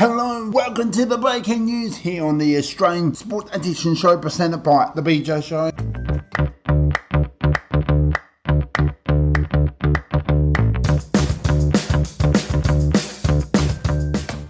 Hello, welcome to the breaking news here on the Australian Sport Edition show presented by the BJ Show.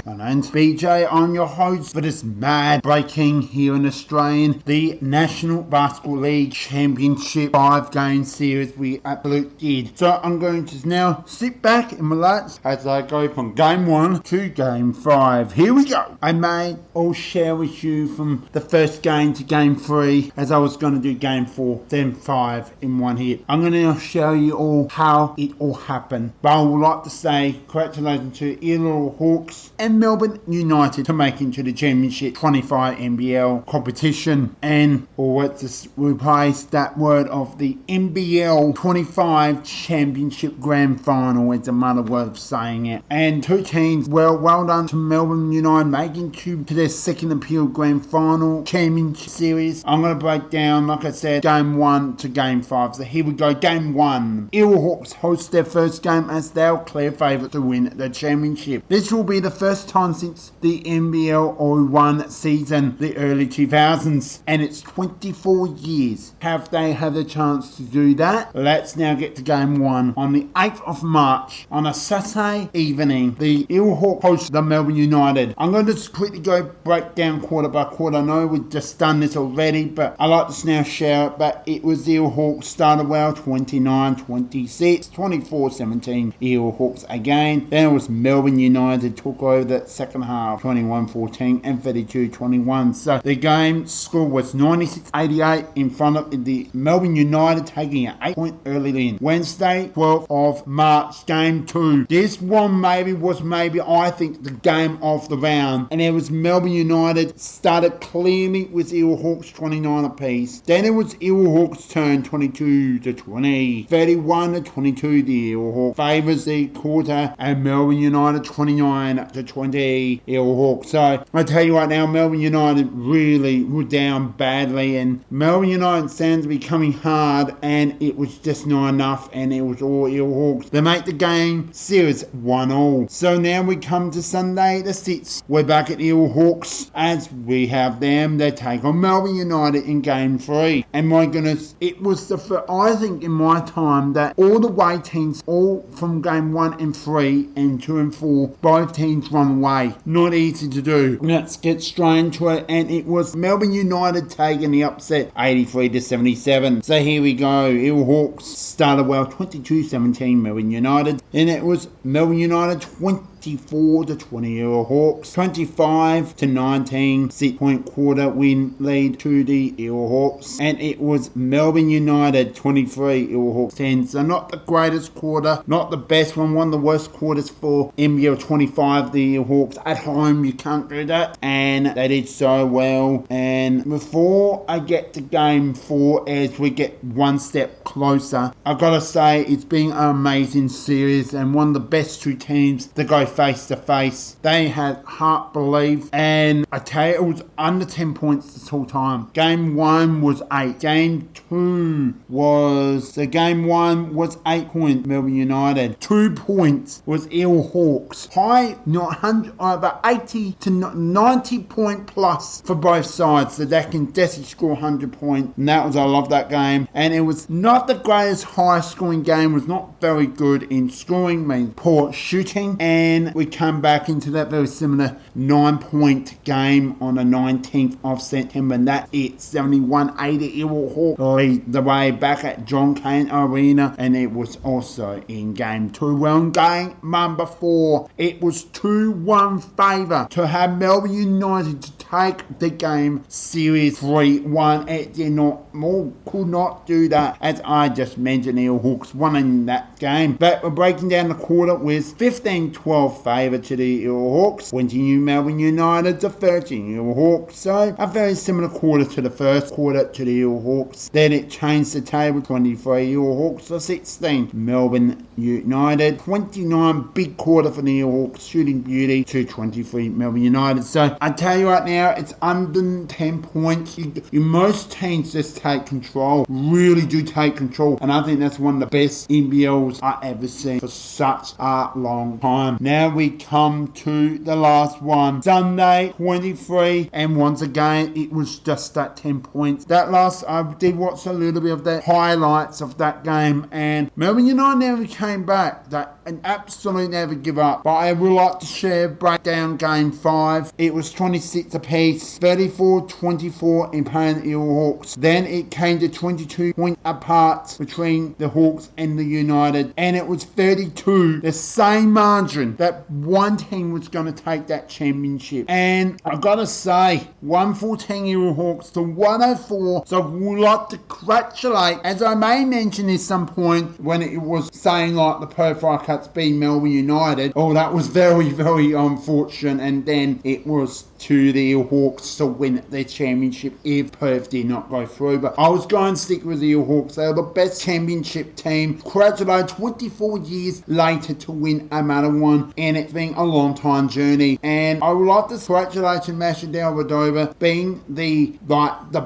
My name's BJ, I'm your host for this mad breaking here in Australian, the National Basketball League Championship 5-game series we absolutely did. So I'm going to now sit back and relax as I go from game 1 to game 5. Here we go. I may all share with you from the first game to game 3 as I was going to do game 4, then 5 in one hit. I'm going to now show you all how it all happened. But I would like to say congratulations to Illawarra Hawks and Melbourne United to make into the Championship 25 NBL competition, and let's replace that word of the NBL 25 Championship Grand Final as another word of saying it. And two teams, well done to Melbourne United making to their second appeal Grand Final Championship Series. I'm going to break down, like I said, game 1 to game 5. So here we go. Game 1. Illawarra Hawks host their first game as they are clear favourite to win the championship. This will be the first time since the NBL 01 season, the early 2000s, and it's 24 years have they had the chance to do that. Let's now get to game 1. On the 8th of March, on a Saturday evening, the Illawarra Hawks host the Melbourne United. I'm going to just quickly go break down quarter by quarter. I know we've just done this already, but I like to now share it. But it was the Illawarra Hawks started well, 29-26, 24-17 Illawarra Hawks again. Then it was Melbourne United took over that second half, 21-14 and 32-21. So the game score was 96-88 in front of the Melbourne United, taking an 8-point early lead. Wednesday, 12th of March, game 2. This one was I think the game of the round, and it was Melbourne United started clearly with Illawarra Hawks 29 apiece. Then it was Illawarra Hawks turn 22-20, 31-22. The Illawarra Hawks favours the quarter, and Melbourne United 29-20 Illawarra Hawks. So I tell you right now, Melbourne United really were down badly, and Melbourne United sounds to be coming hard, and it was just not enough, and it was all Illawarra Hawks. They make the game series 1-all. So now we come to Sunday the 6th. We're back at Illawarra Hawks as we have them. They take on Melbourne United in game 3. And my goodness, it was the first, I think in my time, that all the way teams, all from game 1 and 3 and 2 and 4, both teams run away. Not easy to do. Let's get straight into it. And it was Melbourne United taking the upset 83-77. So here we go. Illawarra Hawks started well, 22-17 Melbourne United. Then it was Melbourne United 24-20 Illawarra Hawks, 25-19 6-point quarter win lead to the Illawarra Hawks, and it was Melbourne United 23 Illawarra Hawks 10. So not the greatest quarter, not the best one of the worst quarters for NBL 25. The Illawarra Hawks at home, you can't do that, and they did so well. And before I get to game 4, as we get one step closer, I've got to say it's been an amazing series and one of the best two teams to go face to face. They had heart belief, and I tell you, it was under 10 points this whole time. Game 1 was 8. Game 2 was 8 points Melbourne United. 2 points was Illawarra Hawks. High, not 100, about 80 to 90 point plus for both sides, so they can definitely score 100 points. And that was, I love that game. And it was not the greatest high scoring game. It was not very good in scoring, means poor shooting. And we come back into that very similar 9-point game on the 19th of September, and that's it. 71-80 Illawarra Hawks lead the way back at John Cain Arena, and it was also in game 2. Well, in game number 4, it was 2-1 favour to have Melbourne United to take the game series 3-1. It did not, more could not do that, as I just mentioned. Illawarra Hawks won in that game. But we're breaking down the quarter with 15-12 favour to the Illawarra Hawks, 20 Melbourne United to 13 Illawarra Hawks. So a very similar quarter to the first quarter to the Illawarra Hawks. Then it changed the table, 23 Illawarra Hawks to 16 Melbourne United. 29 big quarter for the Illawarra Hawks, shooting beauty, to 23 Melbourne United. So I tell you right now, now, it's under 10 points. Most teams just take control, really do take control, and I think that's one of the best NBLs I ever seen for such a long time. Now we come to the last one, Sunday 23, and once again it was just that 10 points. That last, I did watch a little bit of the highlights of that game, and Melbourne United never came back. They absolutely never give up. But I would like to share breakdown game 5. It was 26 apiece, 34-24 in paying the Hawks. Then it came to 22 point apart between the Hawks and the United, and it was 32, the same margin that one team was going to take that championship. And I've got to say, 114 Hawks to 104. So I would like to congratulate, as I may mention at some point when it was saying like the profile cuts being Melbourne United. Oh, that was very, very unfortunate. And then it was to the Hawks to win their championship if Perth did not go through. But I was going to stick with the Hawks. They were the best championship team. Congratulations, 24 years later to win another one, and it's been a long time journey. And I would like to congratulate Masha Delvedova being the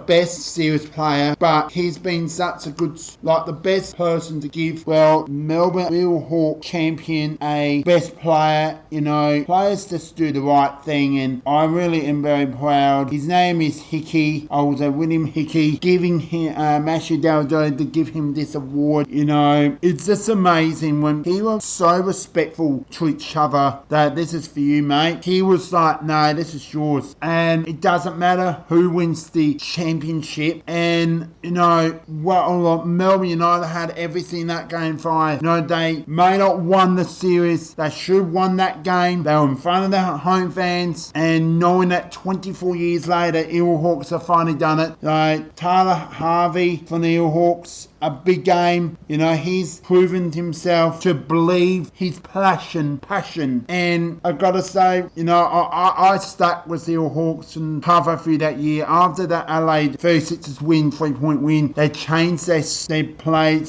best series player, but he's been such a good, the best person to give, Melbourne Hawk champion a best player. Players just do the right thing, and I really am very proud. His name is Hickey. I was William Hickey, giving him Masha Delvedova to give him this award. It's just amazing when he was so respectful to each other that this is for you, mate. He was like, no, this is yours. And it doesn't matter who wins the championship. And, Melbourne United had everything in that game 5. They may not won the series. They should have won that game. They were in front of their home fans. And knowing that 24 years later, Hawks have finally done it. Tyler Harvey from the Hawks, a big game. He's proven himself to believe his passion. And I've got to say, I stuck with the Hawks and halfway through that year. After that LA 36ers win, 3-point win, they changed their play,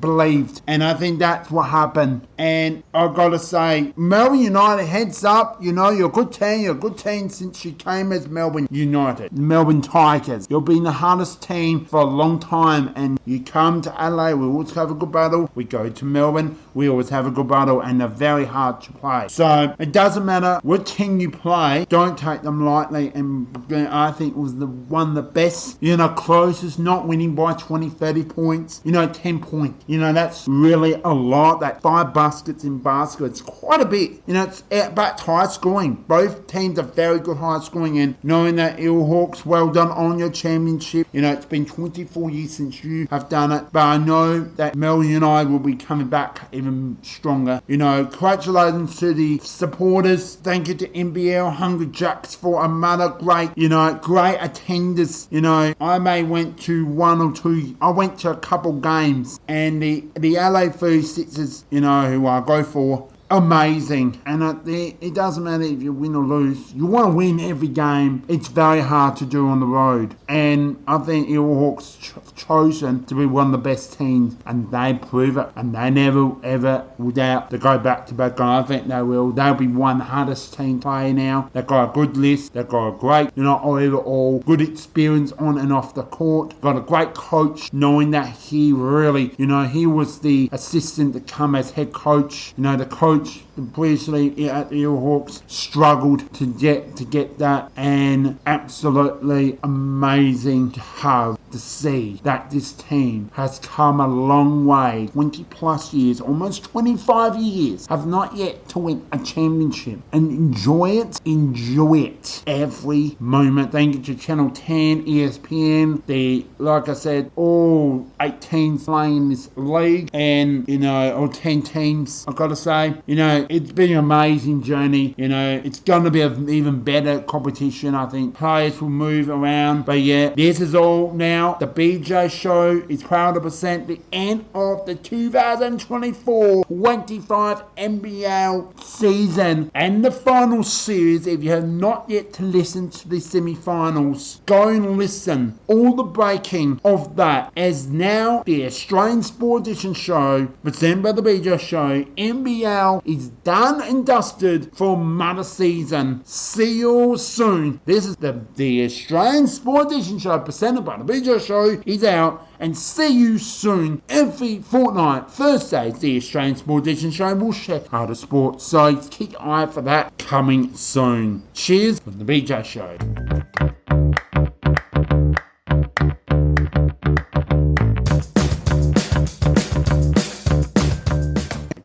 believed. And I think that's what happened. And I've got to say, Melbourne United, heads up, you're a good team. You're a good team since you came as Melbourne United. Melbourne Tigers. You've been the hardest team for a long time, and you come to LA, we always have a good battle. We go to Melbourne, we always have a good battle, and they're very hard to play. So it doesn't matter what team you play, don't take them lightly. And I think it was one of the best, closest, not winning by 20, 30 points, 10 points. That's really a lot. That 5 baskets in basketball, it's quite a bit. It's about high scoring. Both teams are very good high scoring, and knowing that Hawks, well done on your championship. It's been 24 years since you have done it, but I know that Melbourne United will be coming back even stronger. Congratulations to the supporters. Thank you to NBL Hungry Jacks for another great attendance. I went to I went to a couple games, and the LA 36ers, who I go for, amazing. And it doesn't matter if you win or lose. You want to win every game. It's very hard to do on the road. And I think Hawks chosen to be one of the best teams, and they prove it. And they never, ever will doubt to go back to back. I think they will. They'll be one hardest team player now. They've got a good list. They've got a great, overall good experience on and off the court. Got a great coach, knowing that he really, he was the assistant to come as head coach. The coach previously at the Hawks struggled to get that, and absolutely amazing to see that this team has come a long way. 20 plus years, almost 25 years, have not yet to win a championship, and enjoy it every moment. Thank you to Channel 10, ESPN, like I said, all 8 teams playing in this league, and or 10 teams, I've got to say. It's been an amazing journey. It's going to be an even better competition. I think players will move around. But yeah, this is all now Now, the BJ Show is proud to present the end of the 2024-25 NBL season and the final series. If you have not yet to listen to the semi-finals, go and listen. All the breaking of that, as now the Australian Sport Edition show presented by the BJ Show, NBL is done and dusted for another season. See you all soon. This is the Australian Sport Edition show presented by the BJ Show is out, and see you soon. Every fortnight, Thursdays, the Australian Sport Edition show will share how the sport, so keep an eye for that coming soon. Cheers from the BJ Show.